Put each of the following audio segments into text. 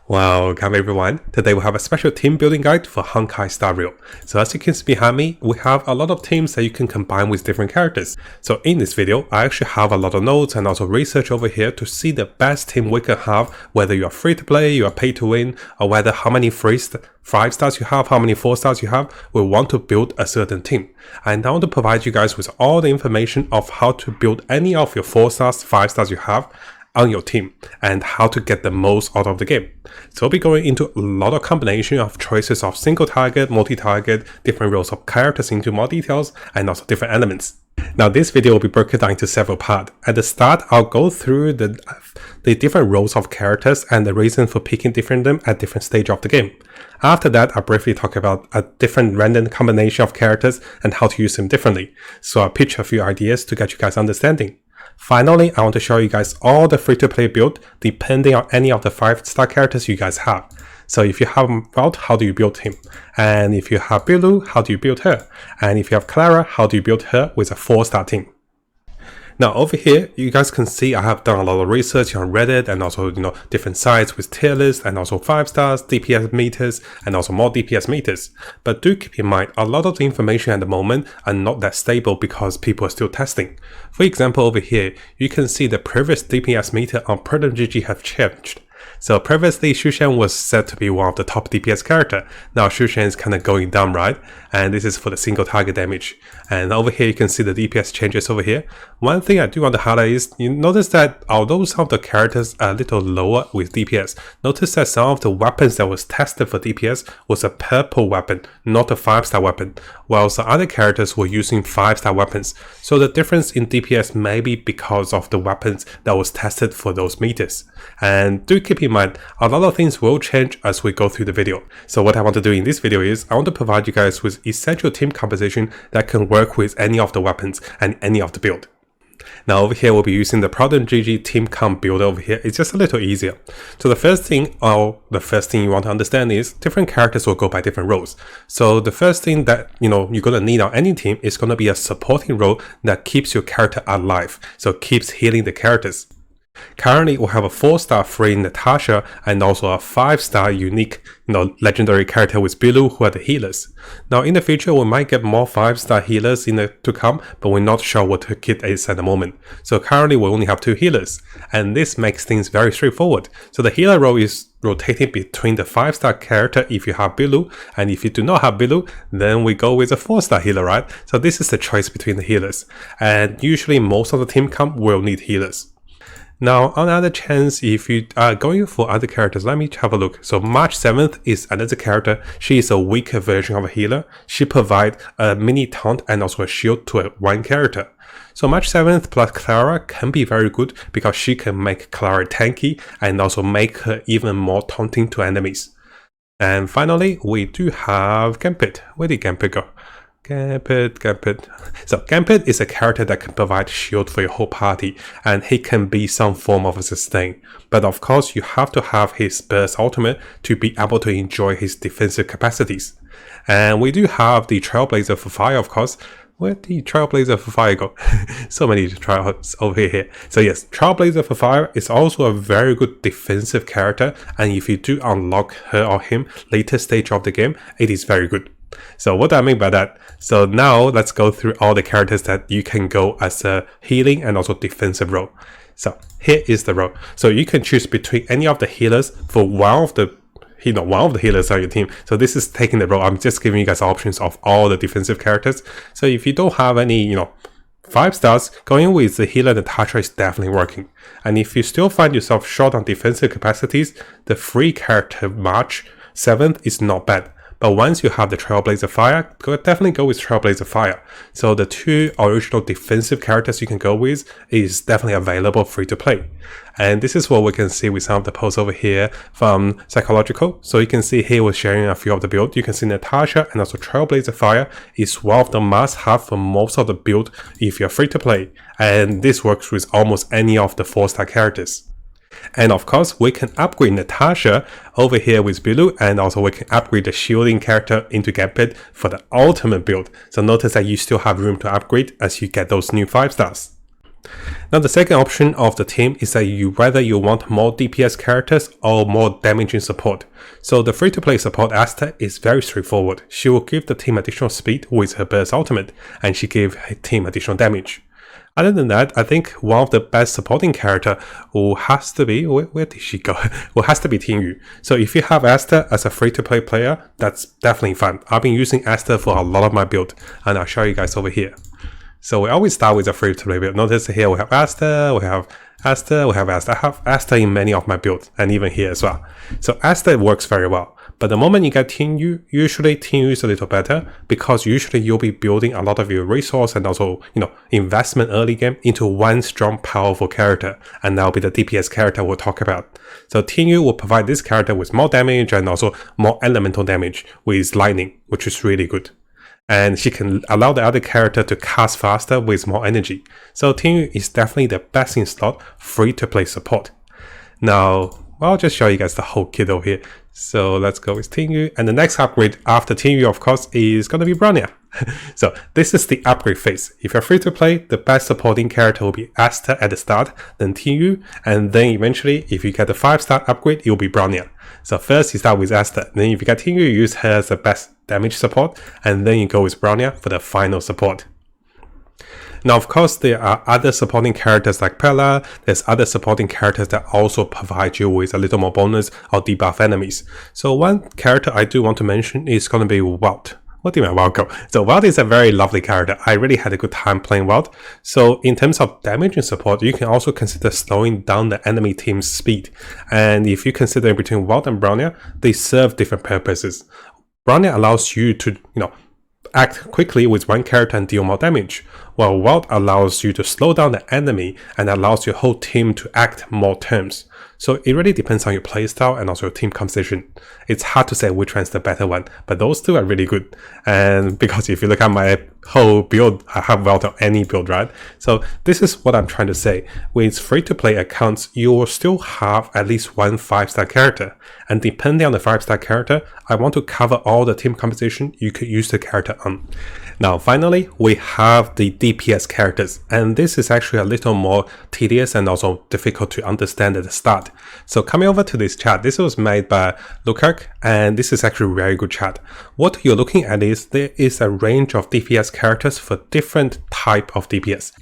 Welcome everyone. Today we have a special team building guide for Honkai Star Rail. So as you can see behind me, we have a lot of teams that you can combine with different characters. So in this video, I actually have a lot of notes and also research over here to see the best team we can have, whether you are free to play, you are pay to win, or whether how many 5 stars you have, how many 4 stars you have. We want to build a certain team. And I want to provide you guys with all the information of how to build any of your 4 stars, 5 stars you have on your team and how to get the most out of the game. So we'll be going into a lot of combination of choices of single target, multi-target, different roles of characters into more details, and also different elements. Now this video will be broken down into several parts. At the start, I'll go through the different roles of characters and the reason for picking different them at different stage of the game. After that, I'll briefly talk about a different random combination of characters and how to use them differently. So I'll pitch a few ideas to get you guys understanding. Finally, I want to show you guys all the free-to-play build depending on any of the 5-star characters you guys have. So if you have Vault, how do you build him? And if you have Bilu, how do you build her? And if you have Clara, how do you build her with a 4-star team? Now over here, you guys can see I have done a lot of research on Reddit and also different sites with tier lists and also 5 stars, DPS meters, and also more DPS meters. But do keep in mind, a lot of the information at the moment are not that stable because people are still testing. For example, over here, you can see the previous DPS meter on ProtonGG have changed. So previously Shushan was said to be one of the top DPS character. Now Shushan is kind of going down, right? And this is for the single target damage. And over here you can see the DPS changes over here. One thing I do want to highlight is you notice that although some of the characters are a little lower with DPS, notice that some of the weapons that was tested for DPS was a purple weapon, not a 5-star weapon, while some other characters were using 5-star weapons. So the difference in DPS may be because of the weapons that was tested for those meters. And do keep in mind, a lot of things will change as we go through the video. So what I want to do in this video is I want to provide you guys with essential team composition that can work with any of the weapons and any of the build. Now over here we'll be using the ProtonGG team comp builder over here. It's just a little easier. So the first thing you want to understand is different characters will go by different roles. So the first thing that you're gonna need on any team is gonna be a supporting role that keeps your character alive. So keeps healing the characters. Currently, we have a 4-star free Natasha and also a 5-star unique, legendary character with Bilu who are the healers. Now, in the future, we might get more 5-star healers to come, but we're not sure what the kit is at the moment. So currently, we only have 2 healers, and this makes things very straightforward. So the healer role is rotating between the 5-star character if you have Bilu, and if you do not have Bilu, then we go with a 4-star healer, right? So this is the choice between the healers, and usually most of the team comp will need healers. Now, on the other chance, if you are going for other characters, let me have a look. So March 7th is another character. She is a weaker version of a healer. She provides a mini taunt and also a shield to one character. So March 7th plus Clara can be very good because she can make Clara tanky and also make her even more taunting to enemies. And finally, we do have Gambit. Where did Gambit go? Gambit. So Gambit is a character that can provide shield for your whole party, and he can be some form of a sustain. But of course, you have to have his burst ultimate to be able to enjoy his defensive capacities. And we do have the Trailblazer for Fire, of course. Where did the Trailblazer for Fire go? So many trials over here. So yes, Trailblazer for Fire is also a very good defensive character, and if you do unlock her or him later stage of the game, it is very good. So what do I mean by that? So now let's go through all the characters that you can go as a healing and also defensive role. So here is the role. So you can choose between any of the healers for one of the healers on your team. So this is taking the role. I'm just giving you guys options of all the defensive characters. So if you don't have any, 5 stars, going with the healer Natasha is definitely working. And if you still find yourself short on defensive capacities, the free character March 7th is not bad. But once you have the Trailblazer Fire, definitely go with Trailblazer Fire. So the 2 original defensive characters you can go with is definitely available free to play. And this is what we can see with some of the posts over here from Psychological. So you can see here we're sharing a few of the build. You can see Natasha and also Trailblazer Fire is one of the must-have for most of the build if you're free to play. And this works with almost any of the 4-star characters. And of course, we can upgrade Natasha over here with Bilu, and also we can upgrade the shielding character into Gambit for the ultimate build. So notice that you still have room to upgrade as you get those new 5 stars. Now the second option of the team is that whether you want more DPS characters or more damaging support. So the free-to-play support Asta is very straightforward. She will give the team additional speed with her burst ultimate, and she gives her team additional damage. Other than that, I think one of the best supporting character who has to be, where did she go? Who has to be Tingyu. So if you have Asta as a free-to-play player, that's definitely fun. I've been using Asta for a lot of my build, and I'll show you guys over here. So we always start with a free-to-play build. Notice here we have Asta, we have Asta, we have Asta. I have Asta in many of my builds, and even here as well. So Asta works very well. But the moment you get Tingyu, usually Tingyu is a little better, because usually you'll be building a lot of your resource and also, investment early game into one strong, powerful character, and that'll be the DPS character we'll talk about. So Tingyu will provide this character with more damage and also more elemental damage with lightning, which is really good. And she can allow the other character to cast faster with more energy. So Tingyu is definitely the best in slot free-to-play support. Now, I'll just show you guys the whole kit over here. So let's go with Tingyu, and the next upgrade after Tingyu, of course, is going to be Bronya. So this is the upgrade phase. If you're free to play, the best supporting character will be Asta at the start, then Tingyu, and then eventually, if you get the 5-star upgrade, it will be Bronya. So first you start with Asta, then if you get Tingyu, you use her as the best damage support, and then you go with Bronya for the final support. Now, of course, there are other supporting characters like Pella. There's other supporting characters that also provide you with a little more bonus or debuff enemies. So one character I do want to mention is going to be Walt. What do you mean Walt go? So Walt is a very lovely character. I really had a good time playing Walt. So in terms of damage and support, you can also consider slowing down the enemy team's speed. And if you consider between Walt and Bronya, they serve different purposes. Bronya allows you to, act quickly with one character and deal more damage, while Walt allows you to slow down the enemy and allows your whole team to act more turns. So it really depends on your playstyle and also your team composition. It's hard to say which one's the better one, but those two are really good. And because if you look at my whole build, I have Walt on any build, right? So this is what I'm trying to say. With free-to-play accounts, you will still have at least one 5-star character. And depending on the 5-star character, I want to cover all the team composition you could use the character on. Now, finally, we have the DPS characters, and this is actually a little more tedious and also difficult to understand at the start. So coming over to this chart, this was made by Lukac, and this is actually a very good chart. What you're looking at is there is a range of DPS characters for different type of DPS.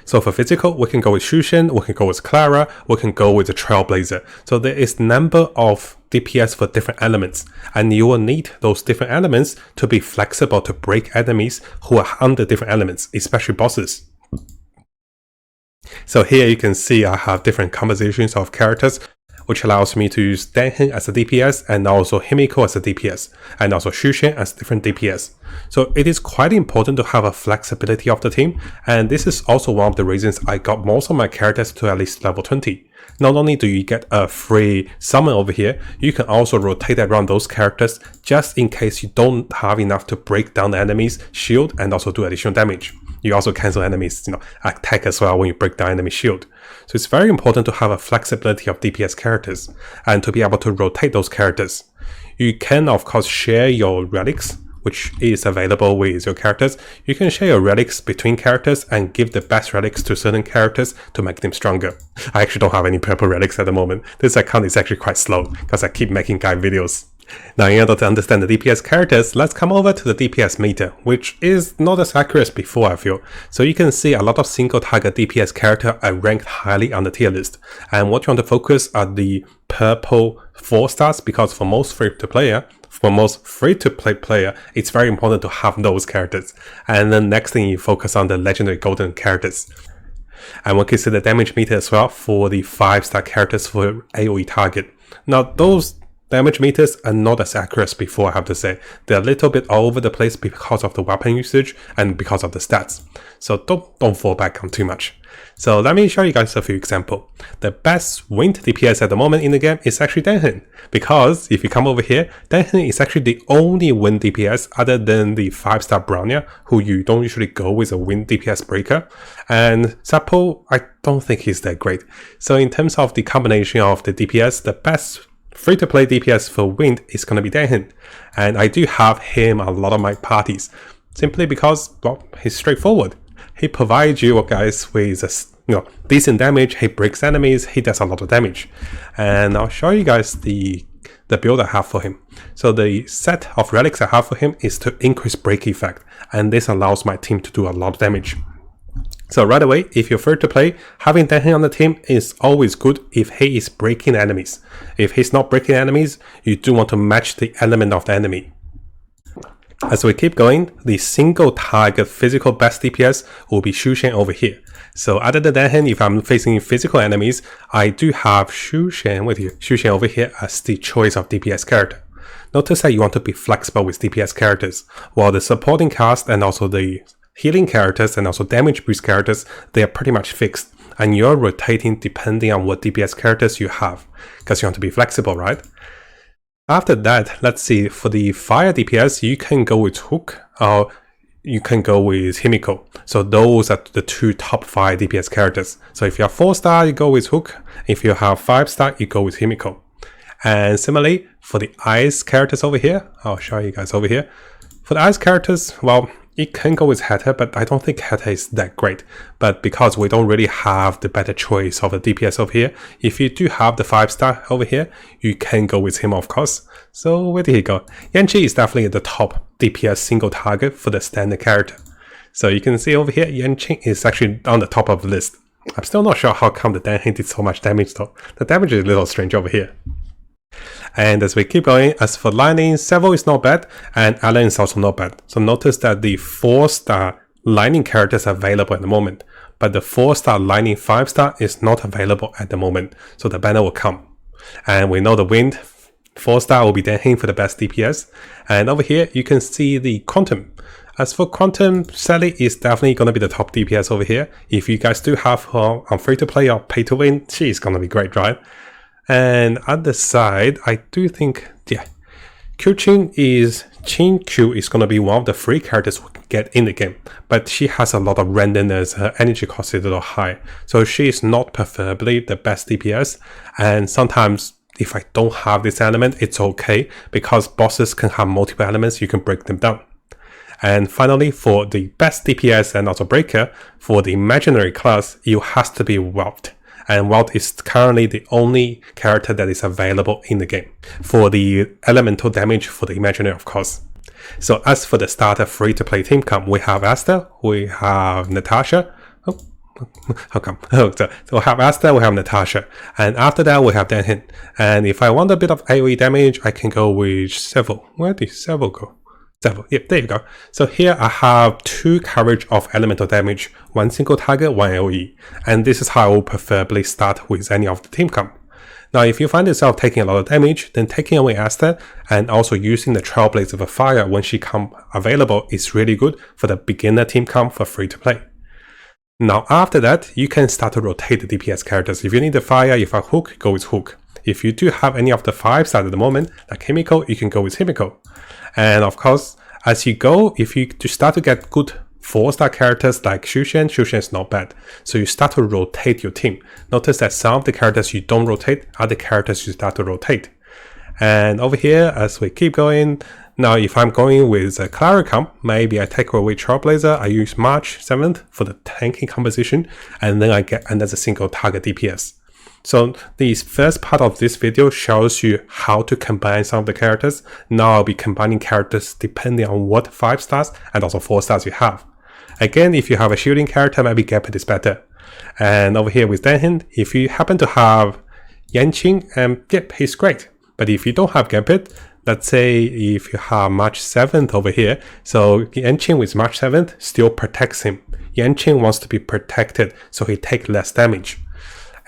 So for physical, we can go with Shushin, we can go with Clara, we can go with the Trailblazer. So there is number of DPS for different elements, and you will need those different elements to be flexible to break enemies who are under different elements, especially bosses. So here you can see I have different compositions of characters, which allows me to use Denhen as a DPS and also Himiko as a DPS, and also Shushin as different DPS. So it is quite important to have a flexibility of the team, and this is also one of the reasons I got most of my characters to at least level 20. Not only do you get a free summon over here, you can also rotate around those characters just in case you don't have enough to break down the enemy's shield and also do additional damage. You also cancel enemies, attack as well when you break down enemy shield. So it's very important to have a flexibility of DPS characters and to be able to rotate those characters. You can of course share your relics, which is available with your characters. You can share your relics between characters and give the best relics to certain characters to make them stronger. I actually don't have any purple relics at the moment. This account is actually quite slow because I keep making guide videos. Now, in order to understand the DPS characters, let's come over to the DPS meter, which is not as accurate as before, I feel. So you can see a lot of single target DPS characters are ranked highly on the tier list. And what you want to focus are the purple 4 stars, because for most free-to-play player, it's very important to have those characters. And then next thing you focus on the legendary golden characters. And we can see the damage meter as well for the 5-star characters for AoE target. Now, those damage meters are not as accurate as before, I have to say. They're a little bit all over the place because of the weapon usage and because of the stats. So don't fall back on too much. So let me show you guys a few examples. The best wind DPS at the moment in the game is actually Denhen, because if you come over here, Denhen is actually the only wind DPS other than the 5-star Bronya, who you don't usually go with a wind DPS breaker. And Sapo, I don't think he's that great. So in terms of the combination of the DPS, the best free-to-play DPS for wind is going to be Denhen, and I do have him a lot of my parties, simply because, well, he's straightforward. he provides you guys with a decent damage. He breaks enemies. He does a lot of damage, and I'll show you guys the build I have for him. So the set of relics I have for him is to increase break effect, and this allows my team to do a lot of damage. So right away, if you're free to play, having Danhen on the team is always good if he is breaking enemies. If he's not breaking enemies, you do want to match the element of the enemy. As we keep going, the single target physical best DPS will be Shushan over here. So other than Danhen, if I'm facing physical enemies, I do have Shushan over here as the choice of DPS character. Notice that you want to be flexible with DPS characters, while the supporting cast and also the healing characters and also damage boost characters, they are pretty much fixed, and you're rotating depending on what DPS characters you have, because you want to be flexible, right? After that, let's see, for the fire DPS, you can go with Hook or you can go with Himiko. So those are the two top 5 DPS characters. So if you have 4-star, you go with Hook. If you have 5-star, you go with Himiko. And similarly, for the ice characters over here, I'll show you guys over here. For the ice characters, well, it can go with Heta, but I don't think Heta is that great. But because we don't really have the better choice of the DPS over here, if you do have the 5-star over here, you can go with him, of course. So where did he go? Yanqi is definitely the top DPS single target for the standard character. So you can see over here, Yanqi is actually on the top of the list. I'm still not sure how come the Danhen did so much damage though. The damage is a little strange over here. And as we keep going, as for Lightning, Seville is not bad, and Alan is also not bad. So notice that the 4-star Lightning characters are available at the moment, but the 4-star Lightning 5-star is not available at the moment, so the banner will come. And we know the Wind 4-star will be Danhen for the best DPS, and over here you can see the Quantum. As for Quantum, Sally is definitely going to be the top DPS over here. If you guys do have her on free to play or pay to win, she's going to be great, right? And at the side, I do think, yeah, Chin Q is going to be one of the free characters we can get in the game, but she has a lot of randomness, her energy cost is a little high, so she is not preferably the best DPS, and sometimes if I don't have this element, it's okay, because bosses can have multiple elements, you can break them down. And finally, for the best DPS and also breaker, for the imaginary class, it has to be Welt. And Welt is currently the only character that is available in the game for the elemental damage for the imaginary, of course. So as for the starter free-to-play team comp, we have Asta, we have Natasha. Oh, how come? So we have Asta, we have Natasha, and after that we have Danhen. And if I want a bit of AoE damage, I can go with Seville. Where did Seville go? Yep, there you go. So here I have 2 coverage of elemental damage, 1 single target, 1 AoE. And this is how I will preferably start with any of the team comp. Now if you find yourself taking a lot of damage, then taking away Asta and also using the Trailblazer of Fire when she comes available is really good for the beginner team comp for free to play. Now after that, you can start to rotate the DPS characters. If you need the Fire, if a Hook, go with Hook. If you do have any of the 5-star at the moment, like Himiko, you can go with Himiko. And of course, as you go, if you start to get good 4-star characters like Shushan is not bad. So you start to rotate your team. Notice that some of the characters you don't rotate are the characters you start to rotate. And over here, as we keep going, now if I'm going with a Clara comp, maybe I take away Trailblazer, I use March 7th for the tanking composition, and then I get another single target DPS. So the first part of this video shows you how to combine some of the characters. Now I'll be combining characters depending on what 5-stars and also 4-stars you have. Again, if you have a shielding character, maybe Gambit is better. And over here with Danhen, if you happen to have Yanqi, yep, he's great. But if you don't have Gambit, let's say if you have March 7th over here, so Yanqi with March 7th still protects him. Yanqi wants to be protected, so he takes less damage.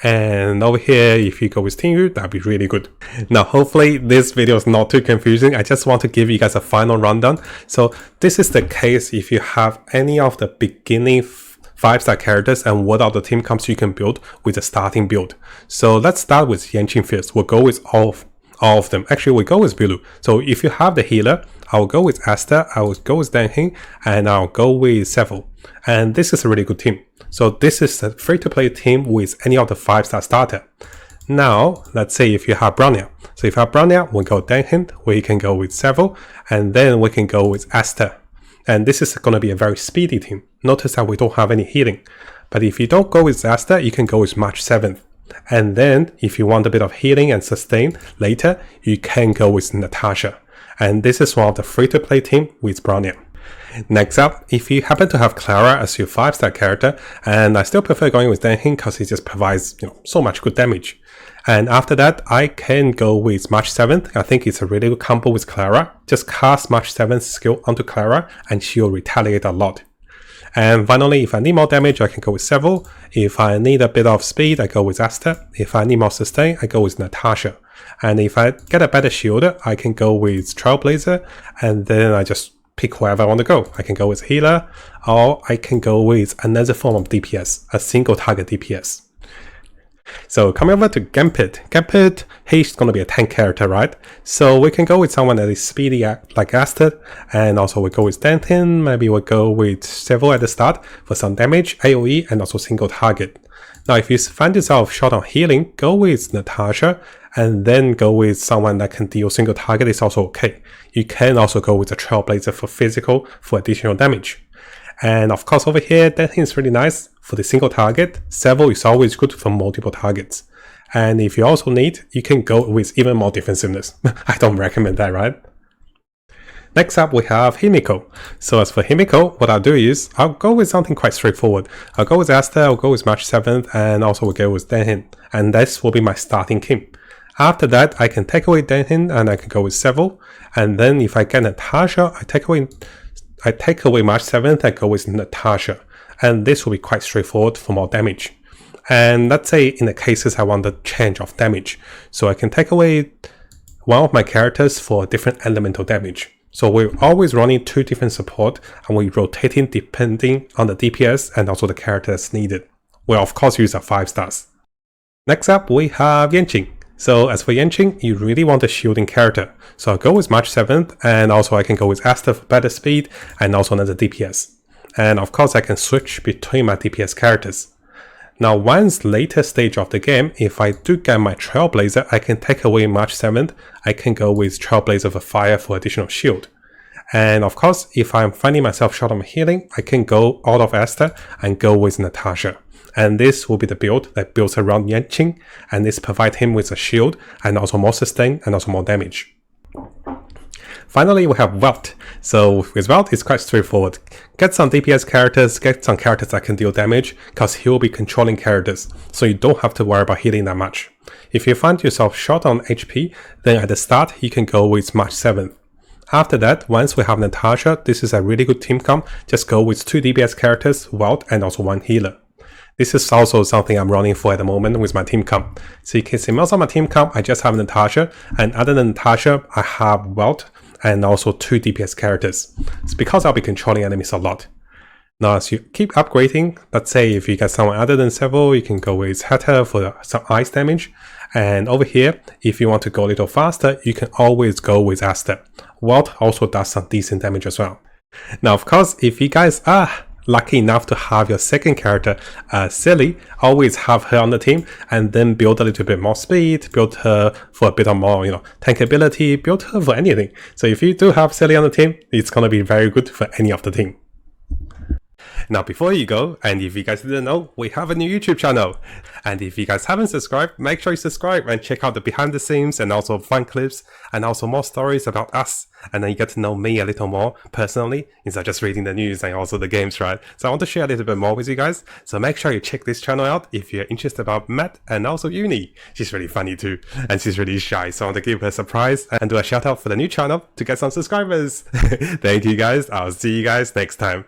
And over here, if you go with Tingyu, that'd be really good. Now, hopefully this video is not too confusing. I just want to give you guys a final rundown. So this is the case if you have any of the beginning 5-star characters and what are the team comps you can build with the starting build. So let's start with Yanqi first. We'll go with all of them. Actually, we'll go with Bilu. So if you have the healer, I'll go with Asta, I will go with Danhen, and I'll go with Seville. And this is a really good team. So this is a free-to-play team with any of the 5-star starter. Now, let's say if you have Bronya. So if you have Bronya, we go Danhen, we can go with Seville, and then we can go with Asta. And this is going to be a very speedy team. Notice that we don't have any healing. But if you don't go with Asta, you can go with March 7th. And then, if you want a bit of healing and sustain later, you can go with Natasha. And this is one of the free-to-play team with Bronya. Next up, if you happen to have Clara as your 5-star character, and I still prefer going with Denhin because he just provides so much good damage. And after that, I can go with March 7th. I think it's a really good combo with Clara. Just cast March 7th skill onto Clara and she'll retaliate a lot. And finally, if I need more damage, I can go with Seville. If I need a bit of speed, I go with Asta. If I need more sustain, I go with Natasha. And if I get a better shield, I can go with Trailblazer, and then I just pick wherever I want to go. I can go with Healer, or I can go with another form of DPS, a single target DPS. So coming over to Gambit. Gambit, he's going to be a tank character, right? So we can go with someone that is speedy like Asta, and also we go with Denhin. Maybe we'll go with Seville at the start for some damage, AoE, and also single target. Now if you find yourself short on healing, go with Natasha, and then go with someone that can deal single target is also okay. You can also go with the Trailblazer for physical for additional damage. And of course over here, Denhin is really nice for the single target. Seville is always good for multiple targets. And if you also need, you can go with even more defensiveness. I don't recommend that, right? Next up, we have Himiko. So as for Himiko, what I'll do is, I'll go with something quite straightforward. I'll go with Asta, I'll go with March 7th, and also we'll go with Denhin. And this will be my starting team. After that, I can take away Denhin and I can go with Seville. And then if I get Natasha, I take away March 7th, I go with Natasha. And this will be quite straightforward for more damage. And let's say in the cases I want a change of damage. So I can take away one of my characters for different elemental damage. So we're always running 2 different support and we're rotating depending on the DPS and also the character that's needed. We'll of course use our 5 stars. Next up we have Yanqing. So as for Yanqing, you really want a shielding character. So I'll go with March 7th, and also I can go with Asta for better speed and also another DPS. And of course I can switch between my DPS characters. Now once later stage of the game, if I do get my Trailblazer, I can take away March 7th, I can go with Trailblazer for fire for additional shield. And of course, if I'm finding myself short on healing, I can go out of Asta and go with Natasha. And this will be the build that builds around Yanqing, and this provides him with a shield and also more sustain and also more damage. Finally, we have Welt. So with Welt, it's quite straightforward. Get some DPS characters, get some characters that can deal damage, because he will be controlling characters, so you don't have to worry about healing that much. If you find yourself short on HP, then at the start, you can go with March 7th. After that, once we have Natasha, this is a really good team comp. Just go with 2 DPS characters, Welt, and also 1 healer. This is also something I'm running for at the moment with my team comp. So you can see most of my team comp, I just have Natasha, and other than Natasha, I have Welt and also 2 DPS characters. It's because I'll be controlling enemies a lot. Now as you keep upgrading, let's say if you get someone other than Seville, you can go with Heta for some ice damage. And over here, if you want to go a little faster, you can always go with Asta. Welt also does some decent damage as well. Now of course, if you guys are lucky enough to have your second character, Silly, always have her on the team and then build a little bit more speed, build her for a bit of more, tank ability, build her for anything. So if you do have Silly on the team, it's going to be very good for any of the team. Now before you go, and if you guys didn't know, we have a new YouTube channel. And if you guys haven't subscribed, make sure you subscribe and check out the behind the scenes and also fun clips and also more stories about us. And then you get to know me a little more personally instead of just reading the news and also the games, right? So I want to share a little bit more with you guys. So make sure you check this channel out if you're interested about Matt and also Uni. She's really funny too, and she's really shy. So I want to give her a surprise and do a shout out for the new channel to get some subscribers. Thank you guys. I'll see you guys next time.